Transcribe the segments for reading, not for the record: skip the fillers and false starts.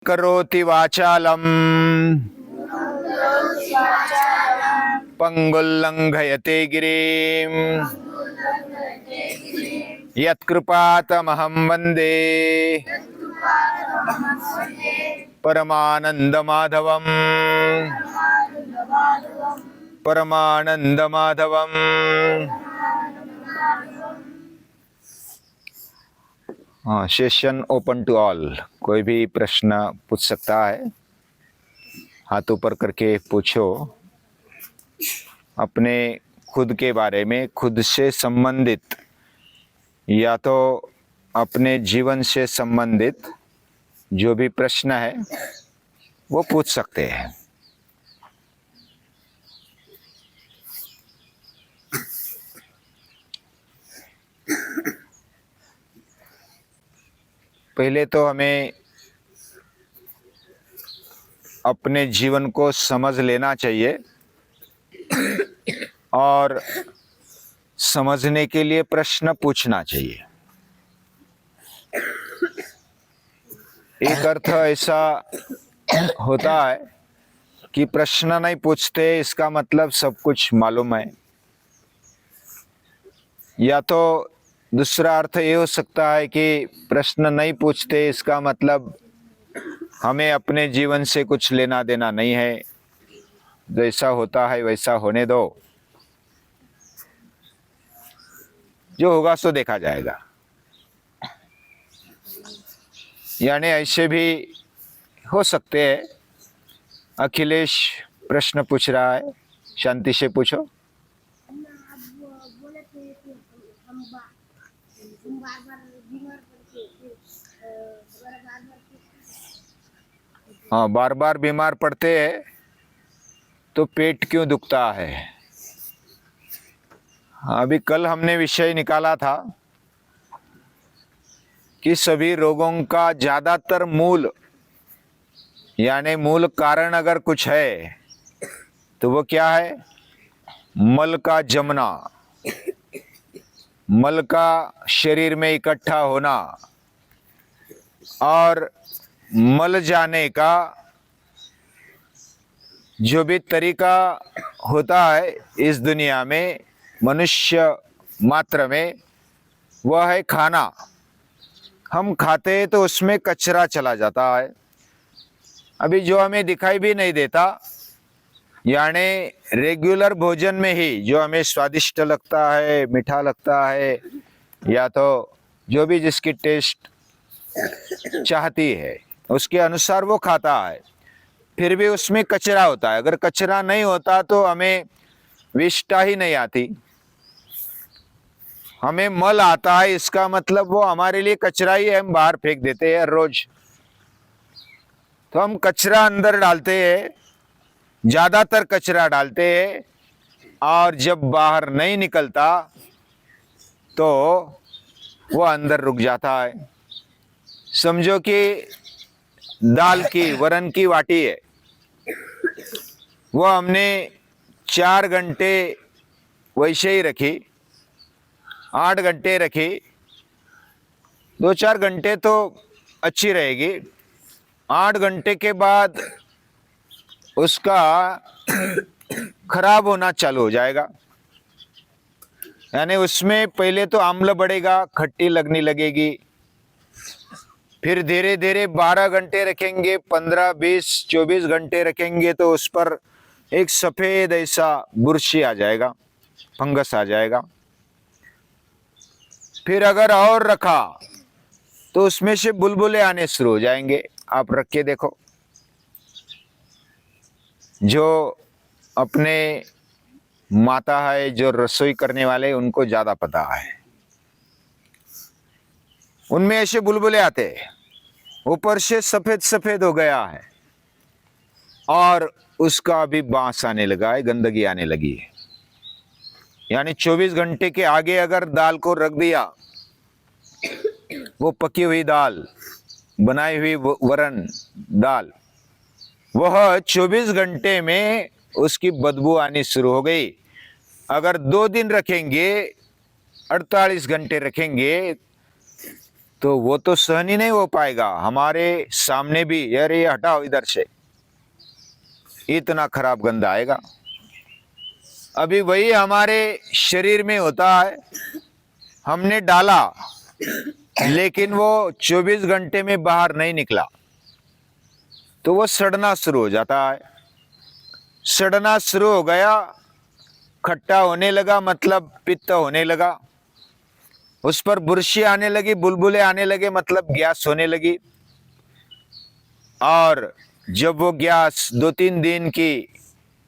करोति वाचालम पंगुल्लंघयते गिरिम यत्कृपातमहं वन्दे परमानंदमाधवम परमानंदमाधवम। हाँ, सेशन ओपन टू ऑल। कोई भी प्रश्न पूछ सकता है, हाथ ऊपर करके पूछो। अपने खुद के बारे में, खुद से संबंधित या तो अपने जीवन से संबंधित जो भी प्रश्न है वो पूछ सकते हैं। पहले तो हमें अपने जीवन को समझ लेना चाहिए और समझने के लिए प्रश्न पूछना चाहिए। एक अर्थ ऐसा होता है कि प्रश्न नहीं पूछते इसका मतलब सब कुछ मालूम है, या तो दूसरा अर्थ ये हो सकता है कि प्रश्न नहीं पूछते इसका मतलब हमें अपने जीवन से कुछ लेना देना नहीं है, जैसा होता है वैसा होने दो, जो होगा सो देखा जाएगा। यानी ऐसे भी हो सकते हैं। अखिलेश प्रश्न पूछ रहा है, शांति से पूछो। हाँ, बार बार बीमार पड़ते हैं तो पेट क्यों दुखता है? अभी कल हमने विषय निकाला था कि सभी रोगों का ज्यादातर मूल यानी मूल कारण अगर कुछ है तो वो क्या है? मल का जमना, मल का शरीर में इकट्ठा होना और मल जाने का जो भी तरीका होता है इस दुनिया में मनुष्य मात्र में, वह है खाना। हम खाते हैं तो उसमें कचरा चला जाता है। अभी जो हमें दिखाई भी नहीं देता, यानी रेगुलर भोजन में ही जो हमें स्वादिष्ट लगता है, मीठा लगता है, या तो जो भी जिसकी टेस्ट चाहती है उसके अनुसार वो खाता है, फिर भी उसमें कचरा होता है। अगर कचरा नहीं होता तो हमें विष्ठा ही नहीं आती। हमें मल आता है, इसका मतलब वो हमारे लिए कचरा ही है, हम बाहर फेंक देते हैं रोज। तो हम कचरा अंदर डालते हैं, ज्यादातर कचरा डालते हैं, और जब बाहर नहीं निकलता तो वो अंदर रुक जाता है। समझो कि दाल की, वरण की वाटी है, वो हमने 4 घंटे वैसे ही रखी, 8 घंटे रखी, 2-4 घंटे तो अच्छी रहेगी। 8 घंटे के बाद उसका खराब होना चालू हो जाएगा। यानी उसमें पहले तो अम्ल बढ़ेगा, खट्टी लगने लगेगी, फिर धीरे धीरे 12 घंटे रखेंगे, 15, 20, 24 घंटे रखेंगे तो उस पर एक सफेद ऐसा बुरशी आ जाएगा, फंगस आ जाएगा। फिर अगर और रखा तो उसमें से बुलबुले आने शुरू हो जाएंगे। आप रख के देखो, जो अपने माता है, जो रसोई करने वाले, उनको ज्यादा पता है। उनमें ऐसे बुलबुले आते हैं, ऊपर से सफेद सफेद हो गया है और उसका भी बांस आने लगा है, गंदगी आने लगी है। यानी 24 घंटे के आगे अगर दाल को रख दिया, वो पकी हुई दाल, बनाई हुई वरण दाल, वह 24 घंटे में उसकी बदबू आनी शुरू हो गई। अगर 2 दिन रखेंगे, 48 घंटे रखेंगे तो वो तो सहन ही नहीं हो पाएगा। हमारे सामने भी यार ये हटाओ इधर से, इतना खराब गंध आएगा। अभी वही हमारे शरीर में होता है, हमने डाला लेकिन वो 24 घंटे में बाहर नहीं निकला तो वो सड़ना शुरू हो जाता है। सड़ना शुरू हो गया, खट्टा होने लगा, मतलब पित्त होने लगा, उस पर बुरशी आने लगी, बुलबुले आने लगे, मतलब गैस होने लगी। और जब वो गैस 2-3 दिन की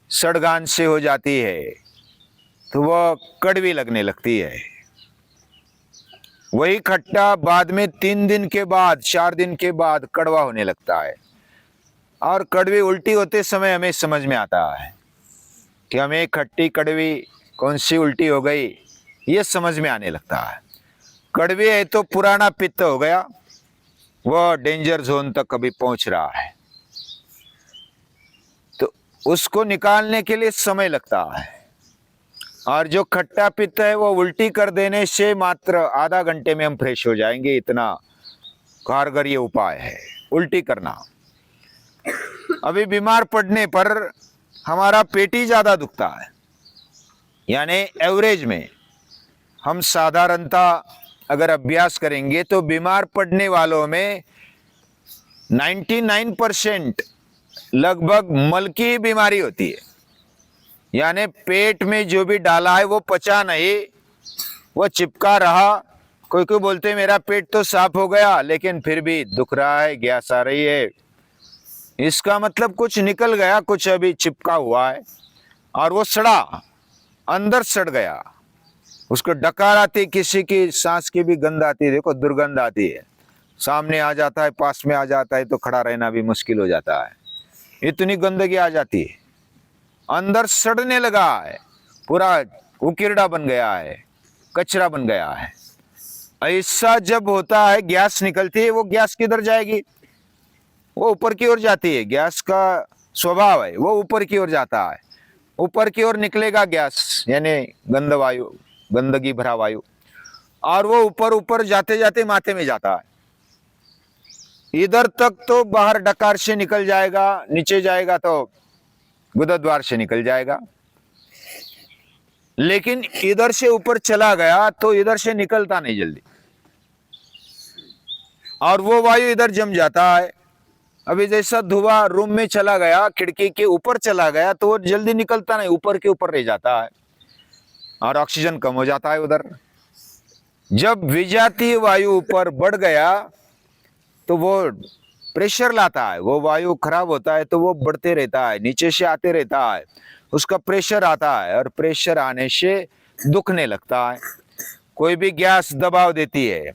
सड़गान से हो जाती है तो वह कड़वी लगने लगती है। वही खट्टा बाद में 3 दिन के बाद, 4 दिन के बाद कड़वा होने लगता है। और कड़वी उल्टी होते समय हमें समझ में आता है कि हमें खट्टी कड़वी कौन सी उल्टी हो गई, ये समझ में आने लगता है। कड़वी है तो पुराना पित्त हो गया, वह डेंजर जोन तक कभी पहुंच रहा है, तो उसको निकालने के लिए समय लगता है। और जो खट्टा पित्त है वो उल्टी कर देने से मात्र आधा घंटे में हम फ्रेश हो जाएंगे, इतना कारगर ये उपाय है उल्टी करना। अभी बीमार पड़ने पर हमारा पेट ही ज्यादा दुखता है, यानी एवरेज में हम साधारणता अगर अभ्यास करेंगे तो बीमार पड़ने वालों में 99% लगभग मल की ही बीमारी होती है। यानी पेट में जो भी डाला है वो पचा नहीं, वो चिपका रहा। कोई कोई बोलते हैं मेरा पेट तो साफ हो गया लेकिन फिर भी दुख रहा है, गैस आ रही है। इसका मतलब कुछ निकल गया, कुछ अभी चिपका हुआ है और वो सड़ा, अंदर सड़ गया। उसको डकार आती, किसी की सांस की भी गंध आती है, देखो दुर्गंध आती है, सामने आ जाता है, पास में आ जाता है तो खड़ा रहना भी मुश्किल हो जाता है, इतनी गंदगी आ जाती है। अंदर सड़ने लगा है, पूरा उकिरड़ा बन गया है, कचरा बन गया है। ऐसा जब होता है, गैस निकलती है, वो गैस किधर जाएगी? वो ऊपर की ओर जाती है। गैस का स्वभाव है, वो ऊपर की ओर जाता है, ऊपर की ओर निकलेगा गैस, यानी गंध वायु, गंदगी भरा वायु, और वो ऊपर ऊपर जाते जाते माथे में जाता है। इधर तक तो बाहर डकार से निकल जाएगा, नीचे जाएगा तो गुदद्वार से निकल जाएगा, लेकिन इधर से ऊपर चला गया तो इधर से निकलता नहीं जल्दी, और वो वायु इधर जम जाता है। अभी जैसा धुआं रूम में चला गया, खिड़की के ऊपर चला गया तो वो जल्दी निकलता नहीं, ऊपर के ऊपर रह जाता है और ऑक्सीजन कम हो जाता है उधर। जब विजातीय वायु ऊपर बढ़ गया तो वो प्रेशर लाता है, वो वायु खराब होता है तो वो बढ़ते रहता है, नीचे से आते रहता है, उसका प्रेशर आता है और प्रेशर आने से दुखने लगता है। कोई भी गैस दबाव देती है,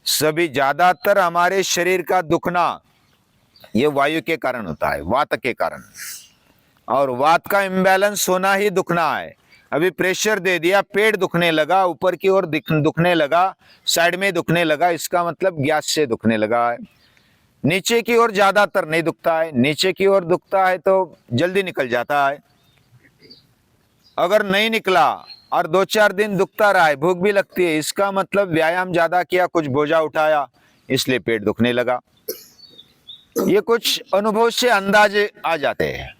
सभी ज्यादातर हमारे शरीर का दुखना ये वायु के कारण होता है, वात के कारण, और वात का इम्बैलेंस होना ही दुखना है। अभी प्रेशर दे दिया, पेट दुखने लगा, ऊपर की ओर दुखने लगा, साइड में दुखने लगा, इसका मतलब गैस से दुखने लगा है। नीचे की ओर ज्यादातर नहीं दुखता है, नीचे की ओर दुखता है तो जल्दी निकल जाता है। अगर नहीं निकला और 2-4 दिन दुखता रहा है, भूख भी लगती है, इसका मतलब व्यायाम ज्यादा किया, कुछ बोझा उठाया, इसलिए पेट दुखने लगा। ये कुछ अनुभव से अंदाजे आ जाते हैं।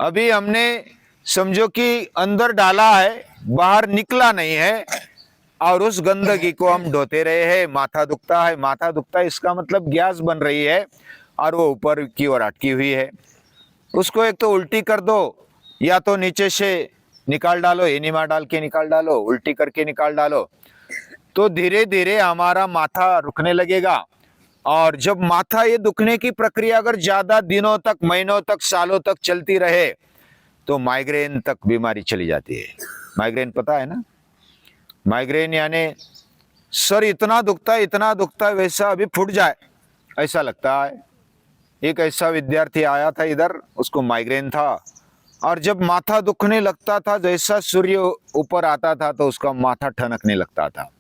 अभी हमने समझो कि अंदर डाला है, बाहर निकला नहीं है, और उस गंदगी को हम ढोते रहे हैं, माथा दुखता है, माथा दुखता है, इसका मतलब गैस बन रही है और वो ऊपर की ओर अटकी हुई है। उसको एक तो उल्टी कर दो, या तो नीचे से निकाल डालो, एनिमा डाल के निकाल डालो, उल्टी करके निकाल डालो, तो धीरे धीरे हमारा माथा रुकने लगेगा। और जब माथा ये दुखने की प्रक्रिया अगर ज्यादा दिनों तक, महीनों तक, सालों तक चलती रहे तो माइग्रेन तक बीमारी चली जाती है। माइग्रेन पता है ना? माइग्रेन यानी सर इतना दुखता है, इतना दुखता है, वैसा अभी फूट जाए ऐसा लगता है। एक ऐसा विद्यार्थी आया था इधर, उसको माइग्रेन था, और जब माथा दुखने लगता था, जैसा सूर्य ऊपर आता था तो उसका माथा ठनकने लगता था,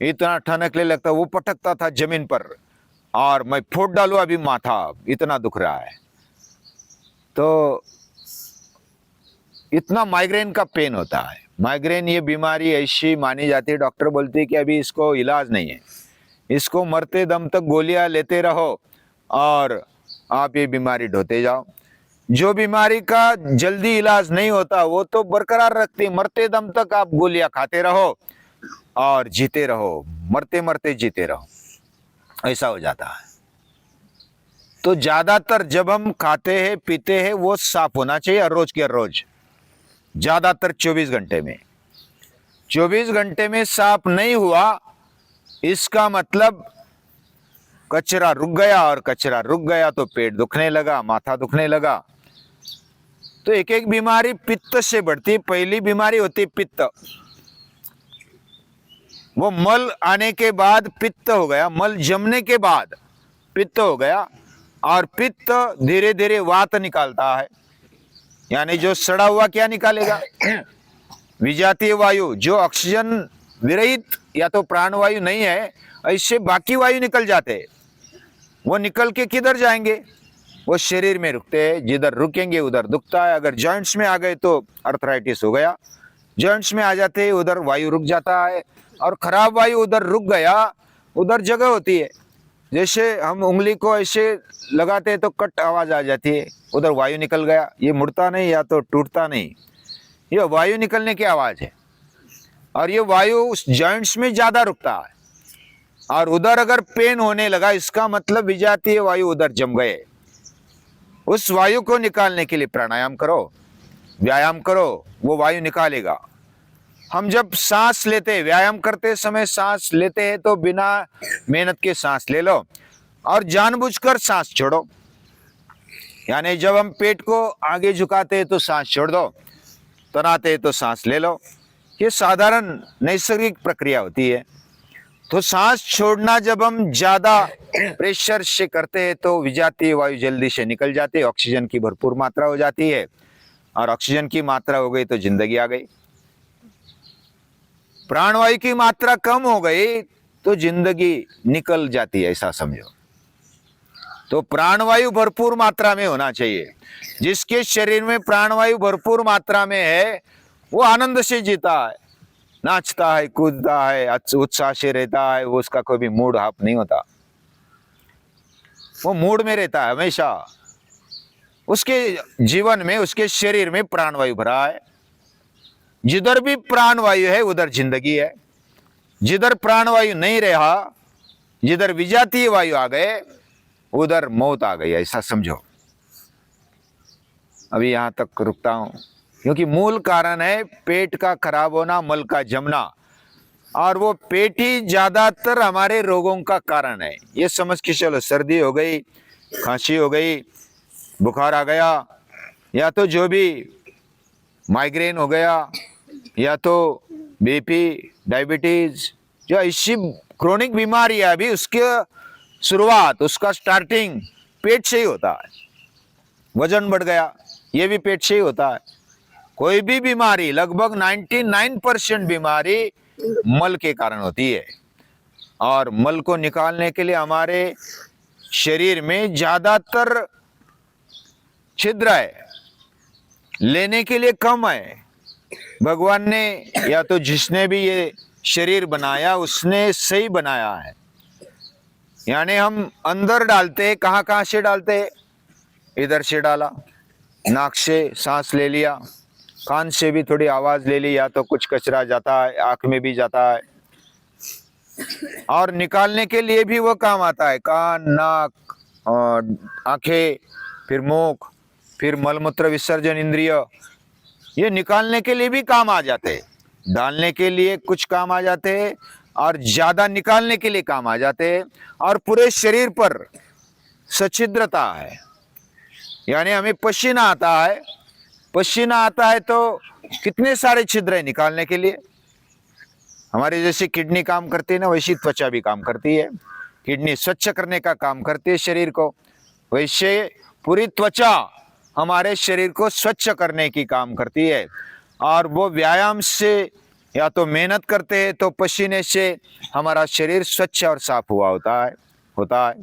इतना ठनकने लगता, वो पटकता था जमीन पर, और मैं फोड़ डालू अभी माथा, इतना दुख रहा है। तो इतना माइग्रेन का पेन होता है। माइग्रेन ये बीमारी ऐसी मानी जाती है, डॉक्टर बोलते हैं कि अभी इसको इलाज नहीं है, इसको मरते दम तक गोलियां लेते रहो और आप ये बीमारी ढोते जाओ। जो बीमारी का जल्दी इलाज नहीं होता वो तो बरकरार रखती, मरते दम तक आप गोलियां खाते रहो और जीते रहो, मरते मरते जीते रहो, ऐसा हो जाता है। तो ज्यादातर जब हम खाते हैं पीते हैं वो साफ होना चाहिए, हर रोज के हर रोज, ज्यादातर 24 घंटे में। 24 घंटे में साफ नहीं हुआ इसका मतलब कचरा रुक गया, और कचरा रुक गया तो पेट दुखने लगा, माथा दुखने लगा। तो एक एक बीमारी पित्त से बढ़ती। पहली बीमारी होती पित्त, वो मल आने के बाद पित्त हो गया, मल जमने के बाद पित्त हो गया, और पित्त धीरे धीरे वात निकालता है, यानी जो सड़ा हुआ क्या निकालेगा, विजातीय वायु, जो ऑक्सीजन विरहित या तो प्राणवायु नहीं है, ऐसे बाकी वायु निकल जाते हैं। वो निकल के किधर जाएंगे, वो शरीर में रुकते हैं, जिधर रुकेंगे उधर दुखता है। अगर जॉइंट्स में आ गए तो अर्थराइटिस हो गया, जॉइंट्स में आ जाते हैं उधर वायु रुक जाता है, और खराब वायु उधर रुक गया, उधर जगह होती है, जैसे हम उंगली को ऐसे लगाते हैं तो कट आवाज आ जाती है, उधर वायु निकल गया, ये मुड़ता नहीं या तो टूटता नहीं, ये वायु निकलने की आवाज है। और ये वायु उस जॉइंट्स में ज्यादा रुकता है, और उधर अगर पेन होने लगा इसका मतलब विजातीय वायु उधर जम गए। उस वायु को निकालने के लिए प्राणायाम करो, व्यायाम करो, वो वायु निकालेगा। हम जब सांस लेते हैं, व्यायाम करते समय सांस लेते हैं तो बिना मेहनत के सांस ले लो और जानबूझकर सांस छोड़ो। यानी जब हम पेट को आगे झुकाते हैं तो सांस छोड़ दो, तनाते हैं तो सांस ले लो, ये साधारण नैसर्गिक प्रक्रिया होती है। तो सांस छोड़ना जब हम ज्यादा प्रेशर से करते हैं तो विजातीय वायु जल्दी से निकल जाती है, ऑक्सीजन की भरपूर मात्रा हो जाती है, और ऑक्सीजन की मात्रा हो गई तो जिंदगी आ गई। प्राणवायु की मात्रा कम हो गई तो जिंदगी निकल जाती है, ऐसा समझो। तो प्राणवायु भरपूर मात्रा में होना चाहिए। जिसके शरीर में प्राणवायु भरपूर मात्रा में है वो आनंद से जीता है, नाचता है, कूदता है, उत्साह से रहता है, वो उसका कोई भी मूड हाफ नहीं होता, वो मूड में रहता है हमेशा। उसके जीवन में, उसके शरीर में प्राणवायु भरा है। जिधर भी प्राणवायु है उधर जिंदगी है, जिधर प्राणवायु नहीं रहा, जिधर विजातीय वायु आ गए उधर मौत आ गई, ऐसा समझो। अभी यहां तक रुकता हूं, क्योंकि मूल कारण है पेट का खराब होना, मल का जमना, और वो पेट ही ज्यादातर हमारे रोगों का कारण है। ये समझ के चलो, सर्दी हो गई, खांसी हो गई, बुखार आ गया, या तो जो भी माइग्रेन हो गया, या तो बीपी, डायबिटीज, जो ऐसी क्रोनिक बीमारी है अभी उसके शुरुआत, उसका स्टार्टिंग पेट से ही होता है। वजन बढ़ गया, ये भी पेट से ही होता है। कोई भी बीमारी, लगभग 99% बीमारी मल के कारण होती है, और मल को निकालने के लिए हमारे शरीर में ज्यादातर छिद्र है, लेने के लिए कम है। भगवान ने या तो जिसने भी ये शरीर बनाया उसने सही बनाया है, यानी हम अंदर डालते हैं, कहाँ कहाँ से डालते हैं, इधर से डाला, नाक से सांस ले लिया, कान से भी थोड़ी आवाज ले ली, या तो कुछ कचरा जाता है, आंख में भी जाता है, और निकालने के लिए भी वो काम आता है, कान, नाक, आंखें, फिर मुख, फिर मलमूत्र विसर्जन इंद्रिय, ये निकालने के लिए भी काम आ जाते हैं। डालने के लिए कुछ काम आ जाते हैं और ज्यादा निकालने के लिए काम आ जाते हैं, और पूरे शरीर पर सछिद्रता है, यानी हमें पसीना आता है, पसीना आता है तो कितने सारे छिद्र है निकालने के लिए। हमारी जैसी किडनी काम करती है ना, वैसी त्वचा भी काम करती है। किडनी स्वच्छ करने का काम करती है शरीर को, वैसे पूरी त्वचा हमारे शरीर को स्वच्छ करने की काम करती है। और वो व्यायाम से या तो मेहनत करते हैं तो पसीने से हमारा शरीर स्वच्छ और साफ हुआ होता है।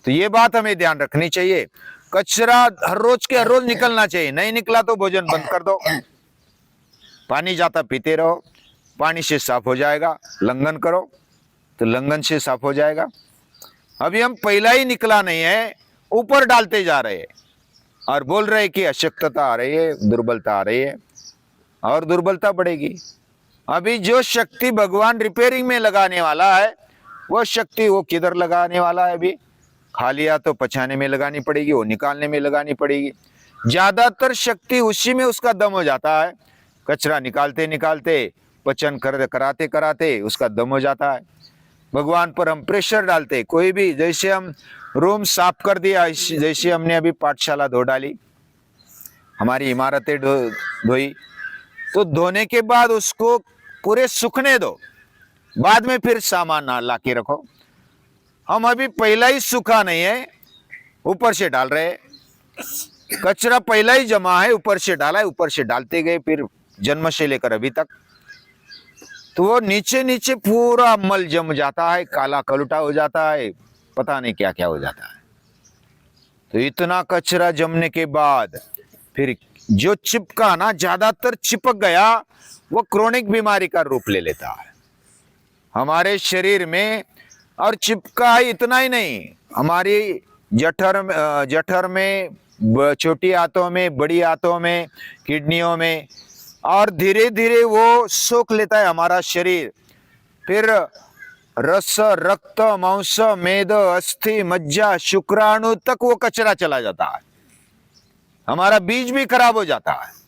तो ये बात हमें ध्यान रखनी चाहिए। कचरा हर रोज के हर रोज निकलना चाहिए, नहीं निकला तो भोजन बंद कर दो, पानी जाता पीते रहो, पानी से साफ हो जाएगा, लंघन करो, तो लंघन से साफ हो जाएगा। अभी हम पहला ही निकला नहीं है, ऊपर डालते जा रहे हैं और बोल रहे हैं कि अशक्तता आ रही है, दुर्बलता आ रही है और दुर्बलता बढ़ेगी। अभी जो शक्ति भगवान रिपेयरिंग में लगाने वाला है, वो शक्ति वो किधर लगाने वाला है? अभी खा लिया तो पचाने में लगानी पड़ेगी, वो निकालने में लगानी पड़ेगी। ज्यादातर शक्ति उसी में उसका दम हो जाता है। कचरा निकालते निकालते, पचन कराते कराते उसका दम हो जाता है। भगवान पर हम प्रेशर डालते, कोई भी, जैसे हम रूम साफ कर दिया, जैसे हमने अभी पाठशाला धो डाली, हमारी इमारतें धोई, तो धोने के बाद उसको पूरे सूखने दो, बाद में फिर सामान ला के रखो। हम अभी पहला ही सूखा नहीं है, ऊपर से डाल रहे, कचरा पहला ही जमा है, ऊपर से डाला है, ऊपर से डालते गए, फिर जन्म से लेकर अभी तक, तो वो नीचे नीचे पूरा मल जम जाता है, काला कलुटा हो जाता है, पता नहीं क्या क्या हो जाता है। तो इतना कचरा जमने के बाद फिर जो चिपका ना, ज्यादातर चिपक गया, वो क्रोनिक बीमारी का रूप ले लेता है हमारे शरीर में। और चिपका ही इतना ही नहीं, हमारी जठर में, छोटी आंतों में, बड़ी आंतों में, किडनियों में, और धीरे धीरे वो सोख लेता है हमारा शरीर। फिर रस, रक्त, मांस, मेद, अस्थि, मज्जा, शुक्राणु तक वो कचरा चला जाता है। हमारा बीज भी खराब हो जाता है।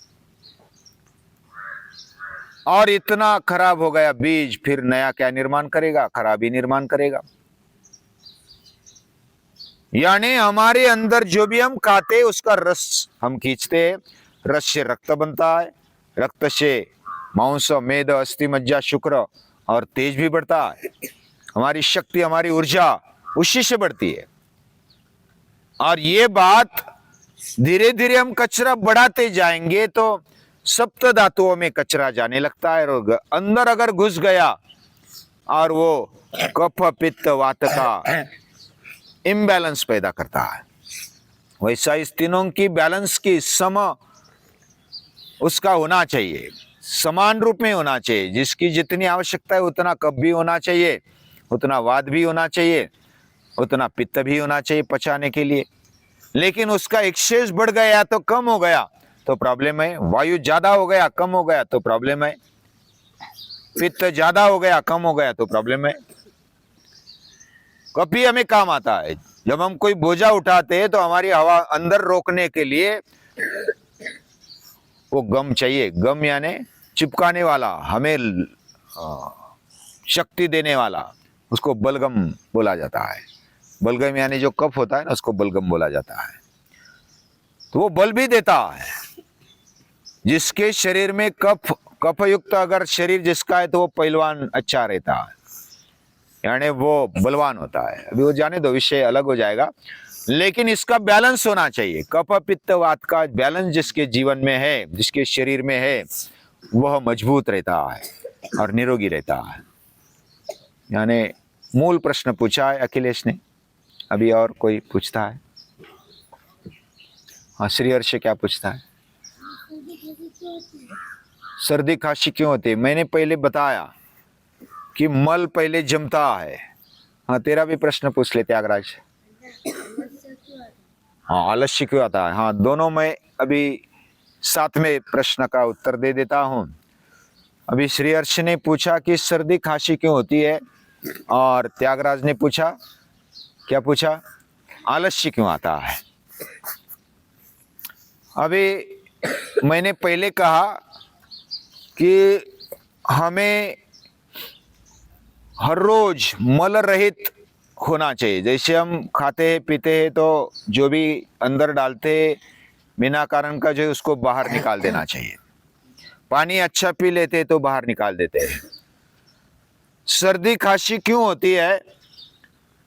और इतना खराब हो गया बीज, फिर नया क्या निर्माण करेगा? खराबी निर्माण करेगा। यानी हमारे अंदर जो भी हम खाते हैं उसका रस हम खींचते हैं, रस से रक्त बनता है, रक्त से मांस, मेद, अस्थि, मज्जा, शुक्र, और तेज भी बढ़ता है। हमारी शक्ति, हमारी ऊर्जा उसी से बढ़ती है। और ये बात धीरे धीरे हम कचरा बढ़ाते जाएंगे तो सप्त धातुओं में कचरा जाने लगता है, और अंदर अगर घुस गया और वो कफ, पित्त, वात का इम्बैलेंस पैदा करता है। वैसा इस तीनों की बैलेंस की उसका होना चाहिए, समान रूप में होना चाहिए। जिसकी जितनी आवश्यकता है उतना कफ भी होना चाहिए, उतना वात भी होना चाहिए, उतना पित्त भी होना चाहिए पचाने के लिए। लेकिन उसका एक्सेस बढ़ गया तो कम हो गया तो प्रॉब्लम है, वायु ज्यादा हो गया कम हो गया तो प्रॉब्लम है, पित्त ज्यादा हो गया कम हो गया तो प्रॉब्लम है। कभी हमें काम आता है, जब हम कोई बोझा उठाते हैं तो हमारी हवा अंदर रोकने के लिए वो गम चाहिए। गम यानी चिपकाने वाला, हमें शक्ति देने वाला, उसको बलगम बोला जाता है। बलगम यानी जो कफ होता है ना, उसको बलगम बोला जाता है। तो वो बल भी देता है। जिसके शरीर में कफ युक्त अगर शरीर जिसका है तो वो पहलवान अच्छा रहता है, यानी वो बलवान होता है। अभी वो जाने दो, विषय अलग हो जाएगा। लेकिन इसका बैलेंस होना चाहिए। कफ, पित्त, वात का बैलेंस जिसके जीवन में है, जिसके शरीर में है, वह मजबूत रहता है और निरोगी रहता है। यानी मूल प्रश्न पूछा है अखिलेश ने। अभी और कोई पूछता है? हाँ, श्री हर्ष क्या पूछता है? सर्दी खांसी क्यों होती है? मैंने पहले बताया कि मल पहले जमता है। हाँ, तेरा भी प्रश्न पूछ ले त्यागराज। हाँ, आलस्य क्यों आता है? हाँ, दोनों में अभी साथ में प्रश्न का उत्तर दे देता हूं। अभी श्री हर्ष ने पूछा कि सर्दी खांसी क्यों होती है, और त्यागराज ने पूछा, क्या पूछा? आलस्य क्यों आता है। अभी मैंने पहले कहा कि हमें हर रोज मल रहित होना चाहिए। जैसे हम खाते हैं पीते हैं तो जो भी अंदर डालते हैं बिना कारण का जो है उसको बाहर निकाल देना चाहिए। पानी अच्छा पी लेते तो बाहर निकाल देते हैं। सर्दी खांसी क्यों होती है?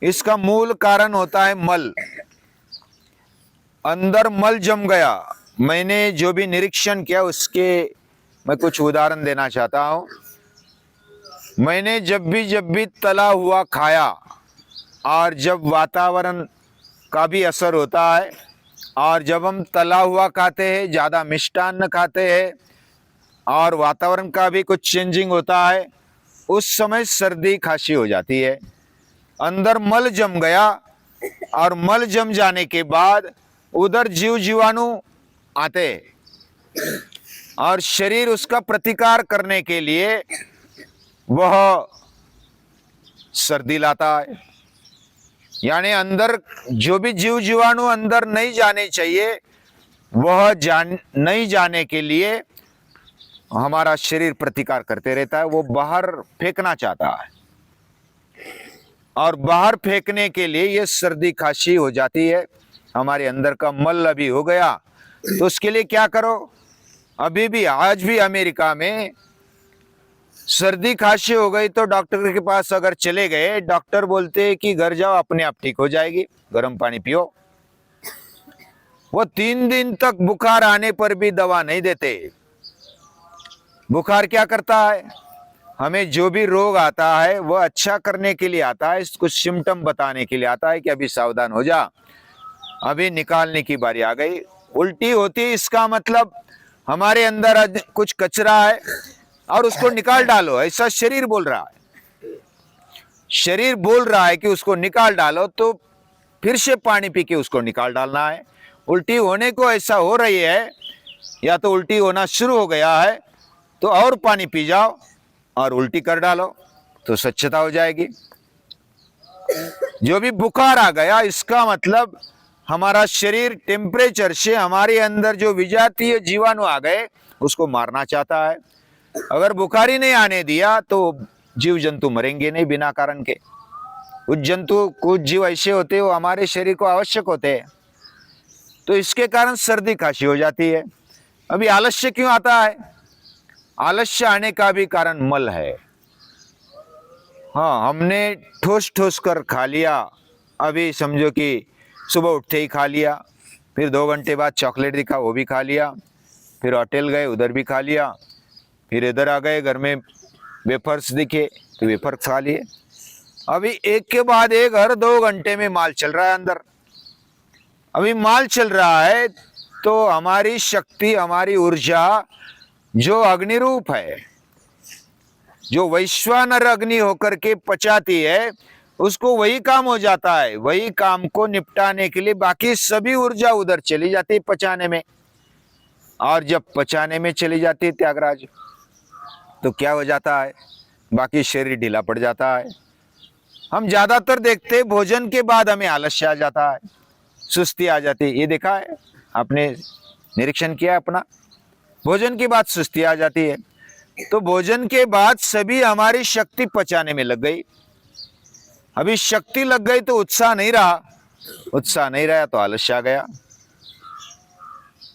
इसका मूल कारण होता है मल। अंदर मल जम गया। मैंने जो भी निरीक्षण किया उसके मैं कुछ उदाहरण देना चाहता हूं। मैंने जब भी तला हुआ खाया, और जब वातावरण का भी असर होता है, और जब हम तला हुआ खाते हैं, ज़्यादा मिष्टान्न खाते हैं, और वातावरण का भी कुछ चेंजिंग होता है, उस समय सर्दी खांसी हो जाती है। अंदर मल जम गया और मल जम जाने के बाद उधर जीव जीवाणु आते हैं और शरीर उसका प्रतिकार करने के लिए वह सर्दी लाता है। यानी अंदर जो भी जीव जीवाणु अंदर नहीं जाने चाहिए वह नहीं जाने के लिए हमारा शरीर प्रतिकार करते रहता है, वो बाहर फेंकना चाहता है और बाहर फेंकने के लिए ये सर्दी खांसी हो जाती है। हमारे अंदर का मल अभी हो गया तो उसके लिए क्या करो, अभी भी आज भी अमेरिका में सर्दी खांसी हो गई तो डॉक्टर के पास अगर चले गए, डॉक्टर बोलते हैं कि घर जाओ अपने आप ठीक हो जाएगी, गर्म पानी पियो। वो 3 दिन तक बुखार आने पर भी दवा नहीं देते। बुखार क्या करता है, हमें जो भी रोग आता है वह अच्छा करने के लिए आता है, कुछ सिम्टम बताने के लिए आता है कि अभी सावधान हो जा, अभी निकालने की बारी आ गई। उल्टी होती है इसका मतलब हमारे अंदर कुछ कचरा है और उसको निकाल डालो, ऐसा शरीर बोल रहा है। शरीर बोल रहा है कि उसको निकाल डालो, तो फिर से पानी पी के उसको निकाल डालना है। उल्टी होने को ऐसा हो रही है या तो उल्टी होना शुरू हो गया है तो और पानी पी जाओ और उल्टी कर डालो तो स्वच्छता हो जाएगी। जो भी बुखार आ गया इसका मतलब हमारा शरीर टेम्परेचर से हमारे अंदर जो विजातीय जीवाणु आ गए उसको मारना चाहता है। अगर बुखार ही नहीं आने दिया तो जीव जंतु मरेंगे नहीं बिना कारण के। कुछ जीव ऐसे होते हैं वो हमारे शरीर को आवश्यक होते हैं, तो इसके कारण सर्दी खांसी हो जाती है। अभी आलस्य क्यों आता है, आलस्य आने का भी कारण मल है। हाँ, हमने ठोस ठोस कर खा लिया, अभी समझो कि सुबह उठते ही खा लिया, फिर 2 घंटे बाद चॉकलेट दिखा वो भी खा लिया, फिर होटल गए उधर भी खा लिया, फिर इधर आ गए घर में वेफर्स दिखे तो वेफर खा लिए। अभी एक के बाद एक हर 2 घंटे में माल चल रहा है अंदर। अभी माल चल रहा है तो हमारी शक्ति, हमारी ऊर्जा जो अग्नि रूप है, जो वैश्वानर अग्नि होकर के पचाती है, उसको वही काम हो जाता है। वही काम को निपटाने के लिए बाकी सभी ऊर्जा उधर चली जाती है पचाने में। और जब पचाने में चली जाती है त्यागराज, तो क्या हो जाता है, बाकी शरीर ढीला पड़ जाता है। हम ज्यादातर देखते हैं भोजन के बाद हमें आलस्य आ जाता है, सुस्ती आ जाती है। ये देखा है आपने, निरीक्षण किया अपना, भोजन के बाद सुस्ती आ जाती है। तो भोजन के बाद सभी हमारी शक्ति पचाने में लग गई। अभी शक्ति लग गई तो उत्साह नहीं रहा, उत्साह नहीं रहा तो आलस्य आ गया।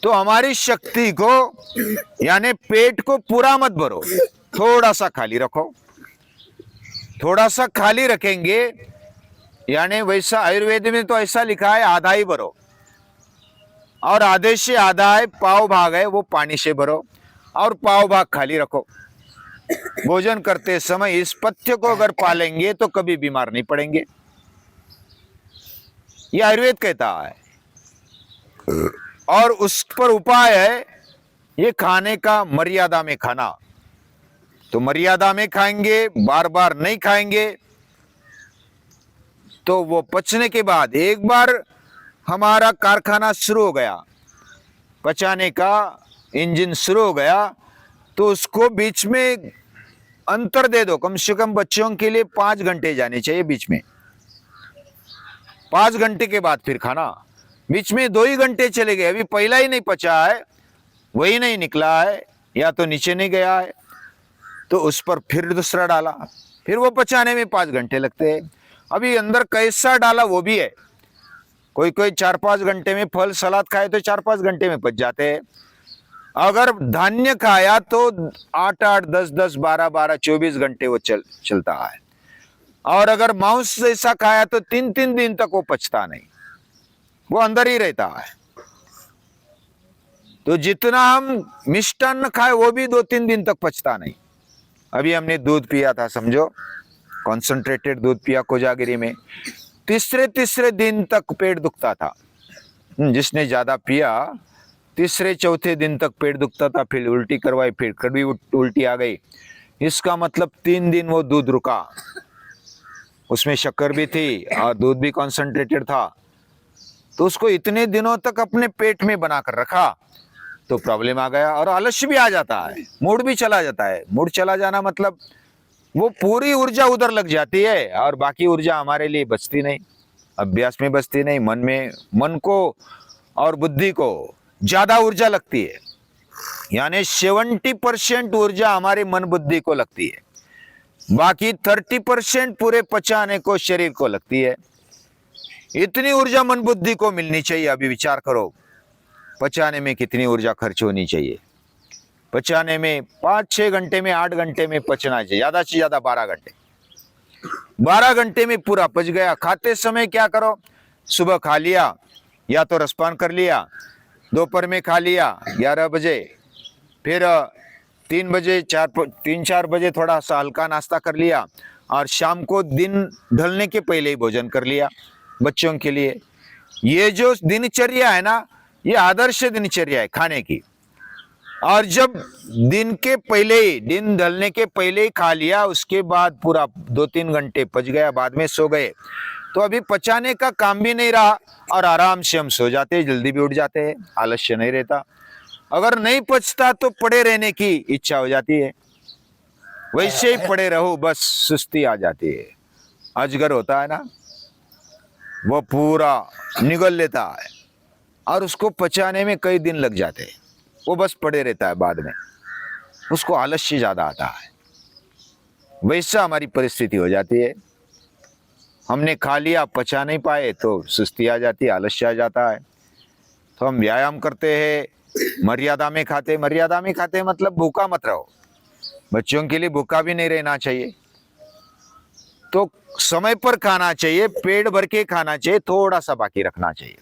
तो हमारी शक्ति को यानी पेट को पूरा मत भरो, थोड़ा सा खाली रखो। थोड़ा सा खाली रखेंगे यानी वैसा आयुर्वेद में तो ऐसा लिखा है आधा ही भरो, और आधे से आधा है पाव भाग है वो पानी से भरो और पाव भाग खाली रखो। भोजन करते समय इस पथ्य को अगर पालेंगे तो कभी बीमार नहीं पड़ेंगे, यह आयुर्वेद कहता है। और उस पर उपाय है ये खाने का मर्यादा में खाना। तो मर्यादा में खाएंगे, बार बार नहीं खाएंगे, तो वो पचने के बाद एक बार हमारा कारखाना शुरू हो गया, पचाने का इंजन शुरू हो गया, तो उसको बीच में अंतर दे दो। कम से कम बच्चों के लिए 5 घंटे जाने चाहिए बीच में। 5 घंटे के बाद फिर खाना। बीच में 2 ही घंटे चले गए, अभी पहला ही नहीं पचा है, वही नहीं निकला है या तो नीचे नहीं गया है, तो उस पर फिर दूसरा डाला, फिर वो पचाने में 5 घंटे लगते हैं। अभी अंदर कैसा डाला वो भी है। कोई कोई 4-5 घंटे में फल सलाद खाए तो 4-5 घंटे में पच जाते हैं। अगर धान्य खाया तो 8-8, 10-10, 12-12, 24 घंटे वो चलता है। और अगर मांस जैसा खाया तो 3-3 दिन तक वो पचता नहीं, वो अंदर ही रहता है। तो जितना हम मिष्टान्न खाए वो भी 2-3 दिन तक पचता नहीं। अभी हमने दूध पिया था, समझो कॉन्सेंट्रेटेड दूध पिया कोजागिरी में, तीसरे दिन तक पेट दुखता था। जिसने ज्यादा पिया 3-4 दिन तक पेट दुखता था, फिर उल्टी करवाई, फिर कभी उल्टी आ गई, इसका मतलब 3 दिन वो दूध रुका, उसमें शक्कर भी थी और दूध भी कॉन्सेंट्रेटेड था, तो उसको इतने दिनों तक अपने पेट में बनाकर रखा तो प्रॉब्लम आ गया। और आलस्य भी आ जाता है, मूड भी चला जाता है। मूड चला जाना मतलब वो पूरी ऊर्जा उधर लग जाती है और बाकी ऊर्जा हमारे लिए बचती नहीं, अभ्यास में बचती नहीं। मन को और बुद्धि को ज्यादा ऊर्जा लगती है, यानी 70% ऊर्जा हमारे मन बुद्धि को लगती है, बाकी 30% पूरे पचाने को शरीर को लगती है। इतनी ऊर्जा मन बुद्धि को मिलनी चाहिए। अभी विचार करो, पचाने में कितनी ऊर्जा खर्च होनी चाहिए। पचाने में 5-6 घंटे में, 8 घंटे में पचना चाहिए, ज्यादा से ज्यादा 12 घंटे। 12 घंटे में पूरा पच गया। खाते समय क्या करो, सुबह खा लिया या तो रसपान कर लिया, दोपहर में खा लिया 11 बजे, फिर 3-4 बजे थोड़ा सा हल्का नाश्ता कर लिया और शाम को दिन ढलने के पहले ही भोजन कर लिया बच्चों के लिए। ये जो दिनचर्या है ना, ये आदर्श दिनचर्या है खाने की। और जब दिन ढलने के पहले ही खा लिया, उसके बाद पूरा 2-3 घंटे पच गया, बाद में सो गए, तो अभी पचाने का काम भी नहीं रहा और आराम से हम सो जाते हैं, जल्दी भी उठ जाते हैं, आलस्य नहीं रहता। अगर नहीं पचता तो पड़े रहने की इच्छा हो जाती है, वैसे ही पड़े रहो, बस सुस्ती आ जाती है। अजगर होता है ना, वो पूरा निगल लेता है और उसको पचाने में कई दिन लग जाते हैं, वो बस पड़े रहता है, बाद में उसको आलस्य ज्यादा आता है। वैसा हमारी परिस्थिति हो जाती है। हमने खा लिया, पचा नहीं पाए तो सुस्ती आ जाती है, आलस्य आ जाता है। तो हम व्यायाम करते हैं, मर्यादा में खाते मतलब भूखा मत रहो। बच्चों के लिए भूखा भी नहीं रहना चाहिए, तो समय पर खाना चाहिए, पेट भर के खाना चाहिए, थोड़ा सा बाकी रखना चाहिए।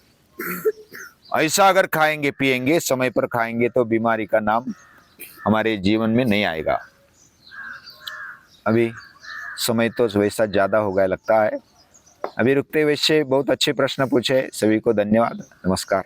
ऐसा अगर खाएंगे पिएंगे, समय पर खाएंगे, तो बीमारी का नाम हमारे जीवन में नहीं आएगा। अभी समय तो वैसा ज्यादा हो गया लगता है। अभी रुकते, वैसे बहुत अच्छे प्रश्न पूछे, सभी को धन्यवाद, नमस्कार।